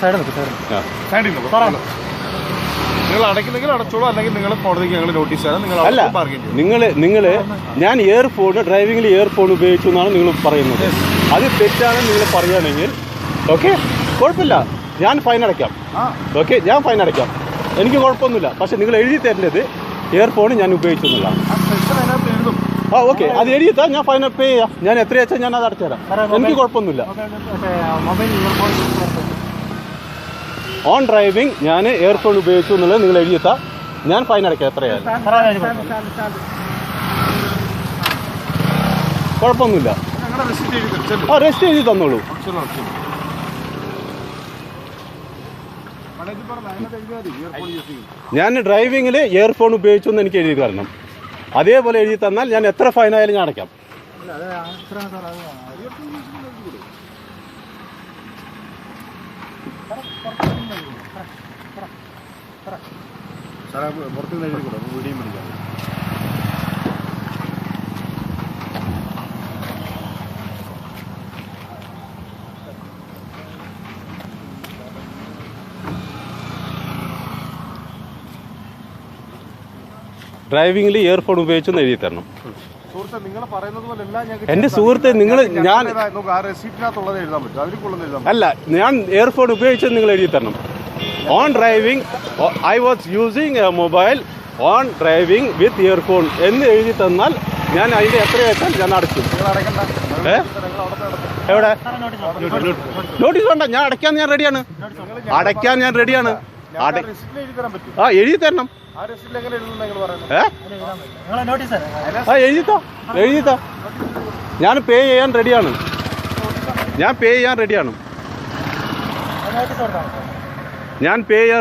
സൈഡിൽ നിങ്ങൾ അടയ്ക്കുന്നെങ്കിൽ അടച്ചോളൂ, അല്ലെങ്കിൽ നിങ്ങൾ കോടതിക്ക് ഞങ്ങൾ നോട്ടീസ് തരാം. നിങ്ങൾ ഞാൻ ഇയർഫോൺ ഡ്രൈവിംഗിൽ ഇയർഫോൺ ഉപയോഗിച്ചു എന്നാണ് നിങ്ങൾ പറയുന്നത്. അത് തെറ്റാണ് നിങ്ങൾ പറയുകയാണെങ്കിൽ ഓക്കെ, കുഴപ്പമില്ല, ഞാൻ ഫൈൻ അടയ്ക്കാം. ഓക്കെ, ഞാൻ ഫൈൻ അടയ്ക്കാം, എനിക്ക് കുഴപ്പമൊന്നുമില്ല. പക്ഷെ നിങ്ങൾ എഴുതി തരേണ്ടത് ഇയർഫോൺ ഞാൻ ഉപയോഗിച്ചു എന്നുള്ളതാണ്. ഓക്കെ, അത് എഴുതിത്താ ഞാൻ ഫൈൻ പേ ചെയ്യാം. ഞാൻ എത്ര വെച്ചാൽ ഞാൻ അത് അടച്ചുതരാം, എനിക്ക് കുഴപ്പമൊന്നുമില്ല. ഓൺ ഡ്രൈവിംഗ് ഞാൻ ഇയർഫോൺ ഉപയോഗിച്ചു എന്നുള്ളത് നിങ്ങൾ എഴുതിയെത്താ, ഞാൻ ഫൈൻ അടയ്ക്കാം. എത്രയായാലും കുഴപ്പമൊന്നുമില്ല. റെസ്റ്റ് എഴുതി തന്നോളൂ. ഞാൻ ഡ്രൈവിങ്ങിൽ ഇയർഫോൺ ഉപയോഗിച്ചു എന്ന് എനിക്ക് എഴുതി തരണം. അതേപോലെ എഴുതി തന്നാൽ ഞാൻ എത്ര ഫൈനായാലും ഞാൻ അടയ്ക്കാം. ഡ്രൈവിംഗിൽ ഇയർഫോൺ ഉപയോഗിച്ചൊന്ന് എഴുതി തരണം. എന്റെ സുഹൃത്ത്, നിങ്ങൾ അല്ല, ഞാൻ ഇയർഫോൺ ഉപയോഗിച്ചത് നിങ്ങൾ എഴുതി തരണം. On driving I was using A mobile on driving with earphone എന്ന് എഴുതി തന്നാൽ ഞാൻ അതിന്റെ എത്ര വെച്ചാൽ ഞാൻ അടച്ചു. എവിടെ നോട്ടീസ് വേണ്ട, ഞാൻ അടയ്ക്കാൻ ഞാൻ റെഡിയാണ്. അടയ്ക്കാൻ ഞാൻ റെഡിയാണ്. എഴുതി തരണം. എഴുതിത്താ ഞാൻ പേ ചെയ്യാൻ റെഡിയാണ്. ഞാൻ പേ ചെയ്യാൻ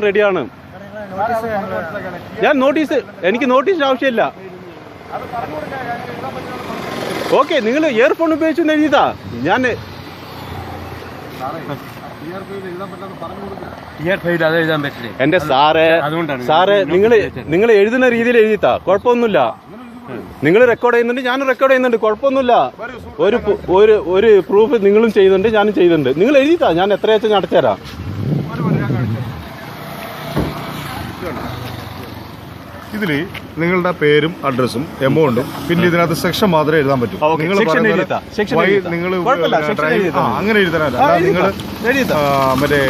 റെഡിയാണ്. ഞാൻ നോട്ടീസ്, എനിക്ക് നോട്ടീസിന് ആവശ്യമില്ല. ഓക്കെ, നിങ്ങൾ ഇയർഫോൺ ഉപയോഗിച്ചൊന്ന് എഴുതിയതാ. ഞാൻ എന്റെ സാറേ നിങ്ങൾ എഴുതുന്ന രീതിയിൽ എഴുതിത്താ, കുഴപ്പമൊന്നുമില്ല. നിങ്ങൾ റെക്കോർഡ് ചെയ്യുന്നുണ്ട്, ഞാനും റെക്കോർഡ് ചെയ്യുന്നുണ്ട്, കുഴപ്പമൊന്നുമില്ല. ഒരു പ്രൂഫ് നിങ്ങളും ചെയ്യുന്നുണ്ട്, ഞാനും ചെയ്യുന്നുണ്ട്. നിങ്ങൾ എഴുതിത്താ, ഞാൻ എത്ര വെച്ചാൽ ഞാൻ അടച്ചുതരാം. ഇതില് നിങ്ങളുടെ പേരും അഡ്രസ്സും എമൗണ്ടും പിന്നെ ഇതിനകത്ത് സെക്ഷൻ മാത്രമേ എഴുതാൻ പറ്റൂ. നിങ്ങൾ അങ്ങനെ എഴുതാനല്ല, നിങ്ങൾ മറ്റേ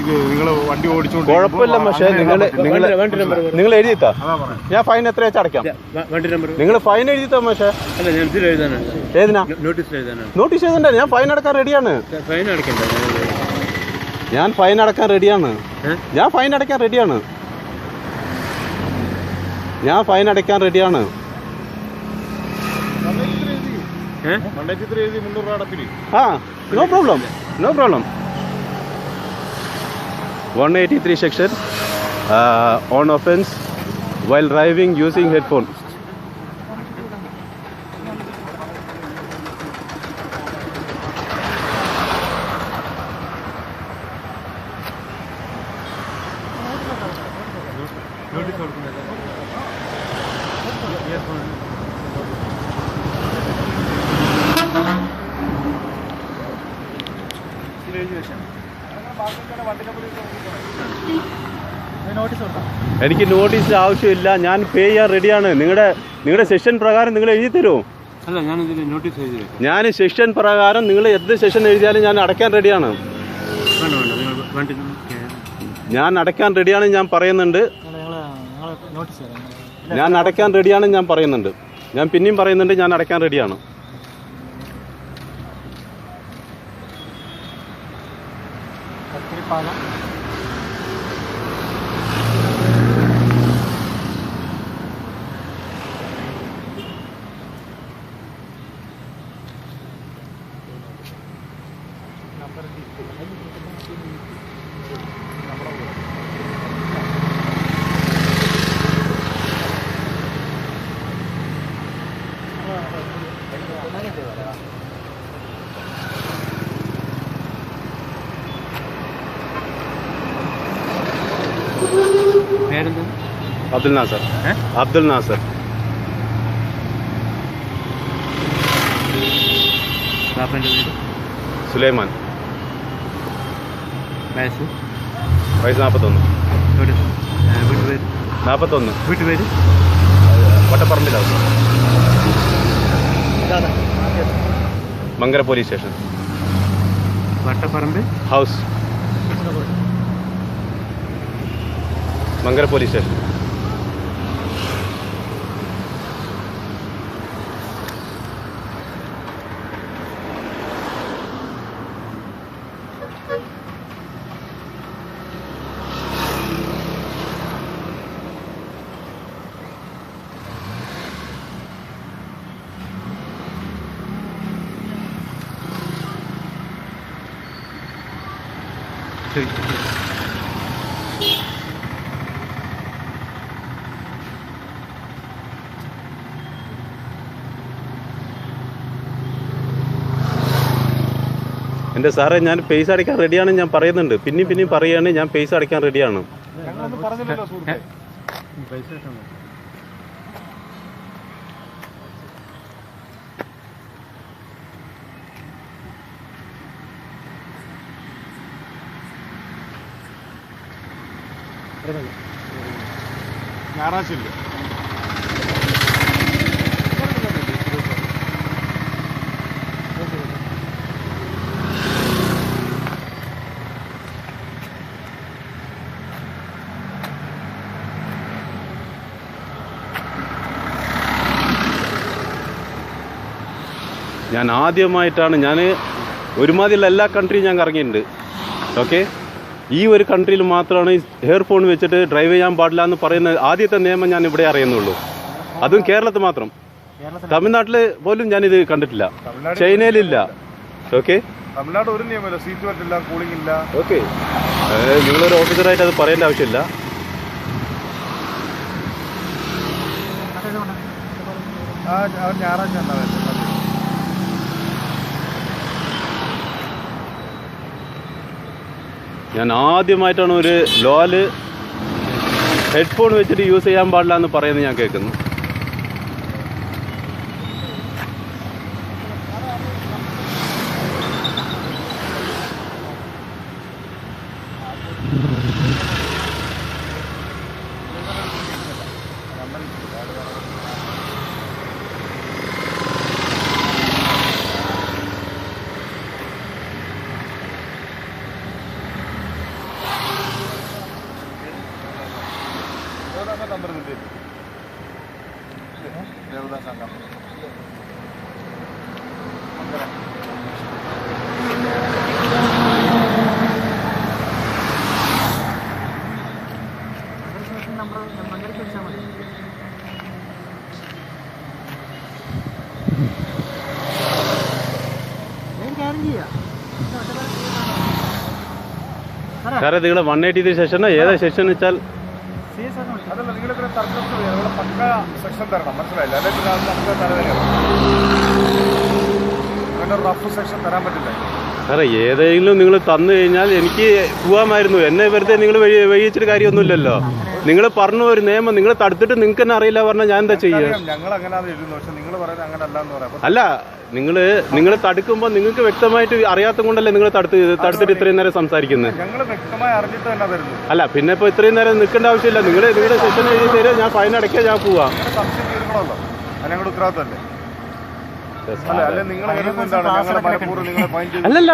ഇത് നിങ്ങൾ വണ്ടി ഓടിച്ചുകൊണ്ട് കുഴപ്പമില്ല. പക്ഷേ നിങ്ങൾ എഴുതിത്താ, ഞാൻ ഫൈൻ എത്ര വെച്ച് അടയ്ക്കാം. നിങ്ങൾ ഫൈൻ എഴുതിത്താ. പക്ഷേ ഏതിനാ നോട്ടീസ് എഴുതണ്ടേ? ഞാൻ ഫൈൻ അടക്കാൻ റെഡിയാണ്. ഞാൻ ഫൈൻ അടക്കാൻ റെഡിയാണ്. ഞാൻ ഫൈൻ അടയ്ക്കാൻ റെഡിയാണ്. No problem. 183 section on offense while driving using headphone. എനിക്ക് നോട്ടീസ് ആവശ്യമില്ല. ഞാൻ പേ ചെയ്യാൻ റെഡിയാണ്. നിങ്ങളുടെ സെഷൻ പ്രകാരം നിങ്ങൾ എഴുതി തരുമോ? ഞാൻ സെഷൻ പ്രകാരം നിങ്ങൾ എന്ത് സെഷൻ എഴുതിയാലും ഞാൻ അടയ്ക്കാൻ റെഡിയാണ്. ഞാൻ അടയ്ക്കാൻ റെഡിയാണ്. ഞാൻ പറയുന്നുണ്ട്, ഞാൻ അടയ്ക്കാൻ റെഡിയാണ്. ഞാൻ പിന്നെയും പറയുന്നുണ്ട്, ഞാൻ അടയ്ക്കാൻ റെഡിയാണ്. അബ്ദുൽ നാസർ. അബ്ദുൽ നാസർ. സുലൈമാൻ. വയസ്സ് 41. വീട്ടുപേര് 41. വീട്ടുപേര് വട്ടപ്പറമ്പിലാണ്. Mankara police station. Vattaparamba house. Mankara police station. എൻ്റെ സാറേ, ഞാൻ പൈസ അടയ്ക്കാൻ റെഡിയാണ് ഞാൻ പറയുന്നുണ്ട്. പിന്നെയും പറയുകയാണ് ഞാൻ പൈസ അടയ്ക്കാൻ റെഡിയാണ്. ഞായറാഴ്ച ഇല്ല. ഞാൻ ആദ്യമായിട്ടാണ്, ഞാൻ ഒരുമാതിരിയുള്ള എല്ലാ കൺട്രിയും ഞാൻ കറങ്ങിയിട്ടുണ്ട്. ഓക്കെ, ഈ ഒരു കൺട്രിയിൽ മാത്രമാണ് ഇയർഫോൺ വെച്ചിട്ട് ഡ്രൈവ് ചെയ്യാൻ പാടില്ല എന്ന് പറയുന്ന ആദ്യത്തെ നിയമം ഞാൻ ഇവിടെ അറിയുന്നുള്ളൂ. അതും കേരളത്തിൽ മാത്രം. തമിഴ്നാട്ടിൽ പോലും ഞാനിത് കണ്ടിട്ടില്ല. ചൈനയിലില്ല. ഓക്കെ, തമിഴ്നാട് ഒരു നിയമമില്ല, സീറ്റ് ബെൽറ്റ് ഇല്ല, കൂളിംഗ് ഇല്ല. ഓക്കെ, നിങ്ങളൊരു ഓഫീസറായിട്ട് അത് പറയേണ്ട ആവശ്യമില്ല. ഞായറാഴ്ച ഉണ്ടാവില്ല. ഞാൻ ആദ്യമായിട്ടാണ് ഒരു ലോല് ഹെഡ്ഫോൺ വെച്ചിട്ട് യൂസ് ചെയ്യാൻ പാടില്ല എന്ന് പറയുന്നത് ഞാൻ കേൾക്കുന്നു. Number Devdas number. സാറേ, നിങ്ങൾ 180 സെഷനോ ഏതാ സെഷൻ വെച്ചാൽ അതല്ല, നിങ്ങളിത്ര തർക്കം പക്ക സെക്ഷൻ തരണം, മനസ്സിലായില്ല? അല്ലെങ്കിൽ നമുക്ക് തരവേല റഫ് സെക്ഷൻ തരാൻ പറ്റില്ല. സാറേ, ഏതെങ്കിലും നിങ്ങൾ തന്നു കഴിഞ്ഞാൽ എനിക്ക് പോവാമായിരുന്നു. എന്നെ വെറുതെ നിങ്ങൾ വഴിയിച്ചിട്ട് കാര്യമൊന്നുമില്ലല്ലോ. നിങ്ങൾ പറഞ്ഞു ഒരു നിയമം, നിങ്ങൾ തടുത്തിട്ട് നിങ്ങൾക്ക് തന്നെ അറിയില്ല പറഞ്ഞാൽ ഞാൻ എന്താ ചെയ്യുക? ഞങ്ങൾ അങ്ങനെയാണ് എഴുതുന്നത്, പക്ഷെ നിങ്ങൾ പറയുന്നത് അങ്ങനെ അല്ല എന്ന് പറയാം. അല്ല, നിങ്ങൾ തടുക്കുമ്പോൾ നിങ്ങൾക്ക് വ്യക്തമായിട്ട് അറിയാത്ത കൊണ്ടല്ലേ നിങ്ങൾ തടുത്തിട്ട് ഇത്രയും നേരം സംസാരിക്കുന്നത്? ഞങ്ങൾ വ്യക്തമായി അറിഞ്ഞിട്ട് തന്നെ തരുന്നു. അല്ല, പിന്നെ ഇപ്പോൾ ഇത്രയും നേരം നിൽക്കേണ്ട ആവശ്യമില്ല. നിങ്ങളുടെ സെഷൻ എഴുതി തരുക, ഞാൻ ഫൈൻ അടയ്ക്കുക, ഞാൻ പോവാം. സംശയം തീർക്കണമല്ലോ, അത് ഞങ്ങളുടെ ഉത്തരവാദിത്തമല്ലേ? അല്ലല്ല,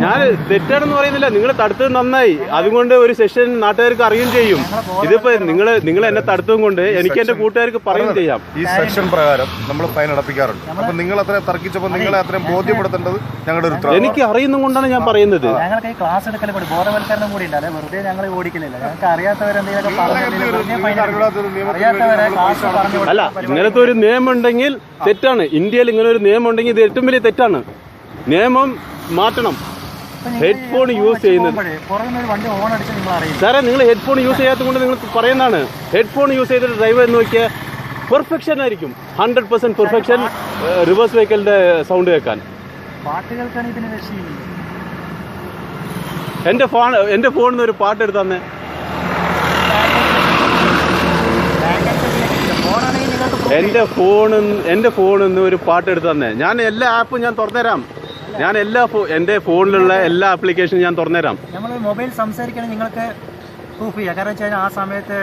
ഞാൻ തെറ്റാണെന്ന് പറയുന്നില്ല. നിങ്ങൾ തടുത്തത് നന്നായി, അതുകൊണ്ട് ഒരു സെഷൻ നാട്ടുകാർക്ക് അറിയുകയും ചെയ്യും. ഇതിപ്പോ നിങ്ങൾ എന്നെ തടുത്തതും കൊണ്ട് എനിക്ക് എന്റെ കൂട്ടുകാർക്ക് പറയുകയും ചെയ്യാം. ഈ സെക്ഷൻ പ്രകാരം നമ്മൾ ഫൈൻ അടപ്പിക്കാറുണ്ട്. അപ്പൊ നിങ്ങൾ അത്രയും തർക്കിച്ചപ്പോൾ നിങ്ങളെ അത്രയും ബോധ്യപ്പെടുത്തേണ്ടത് ഞങ്ങളുടെ ഒരു ഉത്തരവാദിത്തം. എനിക്ക് അറിയുന്നത് കൊണ്ടാണ് ഞാൻ പറയുന്നത്. ഞങ്ങൾക്ക് ഈ ക്ലാസ് എടുക്കൽ കൂടി ബോധവൽക്കരണം കൂടി ഉണ്ട്. അല്ലെ വെറുതെ ഞങ്ങൾ ഓടിക്കലില്ല. ഞങ്ങൾക്ക് അറിയാത്തവരെന്തെങ്കിലും അല്ല, ഇങ്ങനത്തെ ഒരു നിയമം ഉണ്ടെങ്കിൽ തെറ്റാണ്. ഇന്ത്യയിൽ ഇങ്ങനെ ഒരു നിയമം ഉണ്ടെങ്കിൽ ഇത് ഏറ്റവും വലിയ തെറ്റാണ്. നിയമം മാറ്റണം. ഹെഡ്ഫോൺ യൂസ് ചെയ്യുന്നത് സാറേ, നിങ്ങൾ ഹെഡ്ഫോൺ യൂസ് ചെയ്യാത്തത് കൊണ്ട് നിങ്ങൾ പറയുന്നതാണ്. ഹെഡ്ഫോൺ യൂസ് ചെയ്തിട്ട് ഡ്രൈവ് എന്ന് നോക്കിയാൽ പെർഫെക്ഷൻ ആയിരിക്കും. 100% പെർഫെക്ഷൻ. റിവേഴ്സ് വെഹിക്കലിന്റെ സൗണ്ട് കേൾക്കാൻ എന്റെ ഫോണിൽ നിന്ന് ഒരു പാട്ട് എടുത്ത് തന്നെ. എന്റെ ഫോണിൽ നിന്ന് ഒരു പാട്ട് എടുത്ത് തന്നെ. ഞാൻ എല്ലാ ആപ്പും ഞാൻ തുറന്നുതരാം. ഞാൻ എൻ്റെ ഫോണിലുള്ള എല്ലാ ആപ്ലിക്കേഷനും ഞാൻ തുറന്നുതരാം. നമ്മൾ മൊബൈൽ സംസാരിക്കണമെങ്കിൽ നിങ്ങൾക്ക് പ്രൂഫ് ചെയ്യാം. കാരണം വെച്ചാൽ ആ സമയത്ത്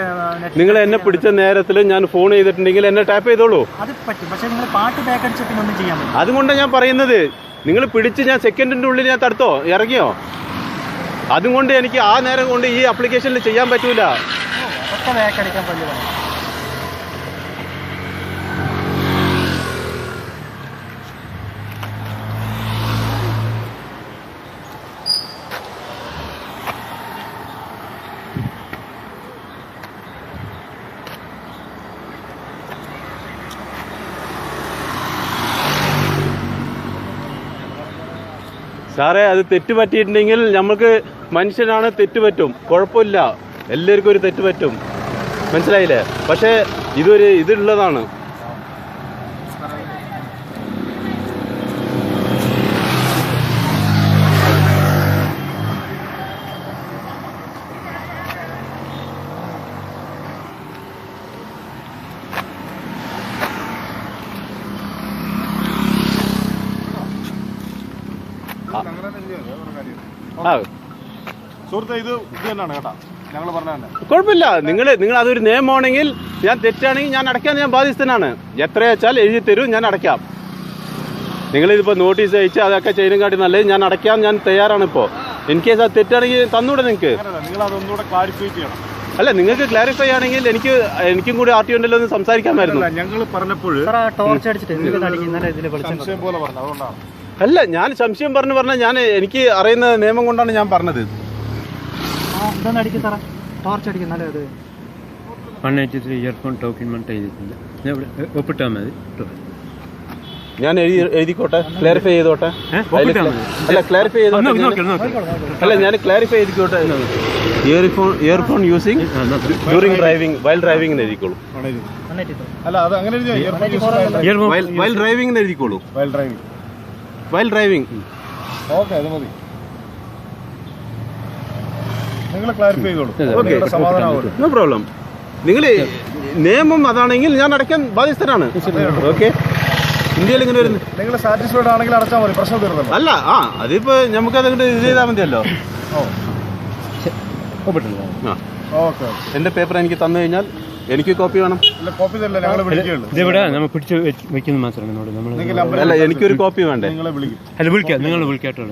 നിങ്ങൾ എന്നെ പിടിച്ച നേരത്തിൽ ഞാൻ ഫോൺ ചെയ്തിട്ടുണ്ടെങ്കിൽ എന്നെ ടാപ്പ് ചെയ്തോളൂ. അത് പറ്റും. പക്ഷെ നിങ്ങൾ പാട്ട് ബാക്ക് അടിച്ച പിന്നെ ഒന്നും ചെയ്യാൻ പറ്റും. അതുകൊണ്ടാണ് ഞാൻ പറയുന്നത്. നിങ്ങൾ പിടിച്ച് ഞാൻ സെക്കൻഡിന്റെ ഉള്ളിൽ ഞാൻ തടുത്തോ ഇറങ്ങിയോ? അതുകൊണ്ട് എനിക്ക് ആ നേരം കൊണ്ട് ഈ ആപ്ലിക്കേഷനിൽ ചെയ്യാൻ പറ്റൂല. അതൊക്കെ ബാക്ക് അടിക്കാൻ പറ്റില്ല. സാറേ, അത് തെറ്റ് പറ്റിയിട്ടുണ്ടെങ്കിൽ നമുക്ക് മനുഷ്യനാണ്, തെറ്റ് പറ്റും, കുഴപ്പമില്ല. എല്ലാവർക്കും ഒരു തെറ്റ് പറ്റും, മനസ്സിലായില്ലേ? പക്ഷേ ഇതുള്ളതാണ്. സുഹൃത്തെ, ഇത് തന്നെയാണ് കേട്ടാ ഞങ്ങൾ പറഞ്ഞ. കുഴപ്പമില്ല. നിങ്ങൾ അതൊരു നിയമമാണെങ്കിൽ, ഞാൻ തെറ്റാണെങ്കിൽ ഞാൻ അടയ്ക്കാൻ ഞാൻ ബാധ്യസ്ഥനാണ്. എത്രയാ വെച്ചാൽ എഴുതി തരും, ഞാൻ അടയ്ക്കാം. നിങ്ങളിതിപ്പോൾ നോട്ടീസ് അയച്ച് അതൊക്കെ ചെയ്യുന്ന കാട്ടി നല്ലത്. ഞാൻ അടയ്ക്കാൻ ഞാൻ തയ്യാറാണ്. ഇപ്പോൾ ഇൻ കേസ് അത് തെറ്റാണെങ്കിൽ തന്നൂടെ നിങ്ങൾക്ക്. നിങ്ങൾ അതൊന്നുകൂടെ ക്ലാരിഫൈ ചെയ്യണം. അല്ല, നിങ്ങൾക്ക് ക്ലാരിഫൈ ആണെങ്കിൽ എനിക്കും കൂടി RTO ഉണ്ടല്ലോ എന്ന് സംസാരിക്കാമായിരുന്നു. ഞങ്ങൾ പറഞ്ഞപ്പോൾ ടോർച്ച് അടിച്ചിട്ട് സംശയം പോലെ പറഞ്ഞു, അതുകൊണ്ടാണ്. അല്ല, ഞാൻ സംശയം പറഞ്ഞാൽ എനിക്ക് അറിയുന്ന നിയമം കൊണ്ടാണ് ഞാൻ പറഞ്ഞത്. ഇതൊന്നും അടിക്കും സാറേ, ടോർച്ച് അടിക്കുന്നല്ലേ അത്. 183 ഇയർഫോൺ ഡോക്യുമെന്റ് ചെയ്തിട്ടുണ്ട്. ഒപ്പിട്ടാൽ മതി. ഞാൻ എഴുതിക്കോട്ടെ, ക്ലാരിഫൈ ചെയ്തോട്ടെ. അല്ല, ക്ലാരിഫൈ ചെയ്തോട്ടെ. അല്ല, ഞാൻ ക്ലാരിഫൈ ചെയ്തിക്കോട്ടെ. Earphone using during driving, while driving എന്ന് എഴുതിക്കോളൂ. അല്ല, അത് അങ്ങനെ വൈൽ ഡ്രൈവിംഗ് എന്ന് എഴുതിക്കോളൂ. While driving. ഓക്കെ, അത് മതി. നിങ്ങൾ ക്ലാരിഫൈ ചെയ്തോളൂ. സമാധാനമാവും. No problem. നിങ്ങൾ നിയമം അതാണെങ്കിൽ ഞാൻ അടയ്ക്കാൻ ബാധ്യസ്ഥനാണ്. ഓക്കെ, ഇന്ത്യയിൽ ഇങ്ങനെ വരുന്നു. നിങ്ങൾ സാറ്റിസ്ഫൈഡ് ആണെങ്കിൽ അടച്ചാൽ മതി, പ്രശ്നം തീർന്നല്ലോ. അല്ല, അതിപ്പോ നമുക്കത് ഇത് ചെയ്താൽ മതിയല്ലോ. ഓക്കെ, എന്റെ പേപ്പർ എനിക്ക് തന്നു കഴിഞ്ഞാൽ എനിക്ക് കോപ്പി വേണം. കോപ്പി തരില്ല, ഞങ്ങൾ വിളിക്കുകയുള്ളൂ. ഇതെവിടെ നമ്മൾ പിടിച്ച് വെക്കുന്നത് മാത്രമാണ്. അല്ല, എനിക്കൊരു കോപ്പി വേണ്ടേ? നിങ്ങളെ വിളിക്കും. അല്ല, വിളിക്കാം. നിങ്ങൾ വിളിക്കാട്ടോ.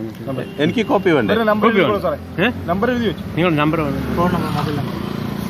എനിക്ക് കോപ്പി വേണ്ടേ? നമ്പർ എഴുതി വെച്ചു. നിങ്ങൾ number phone number, mobile number.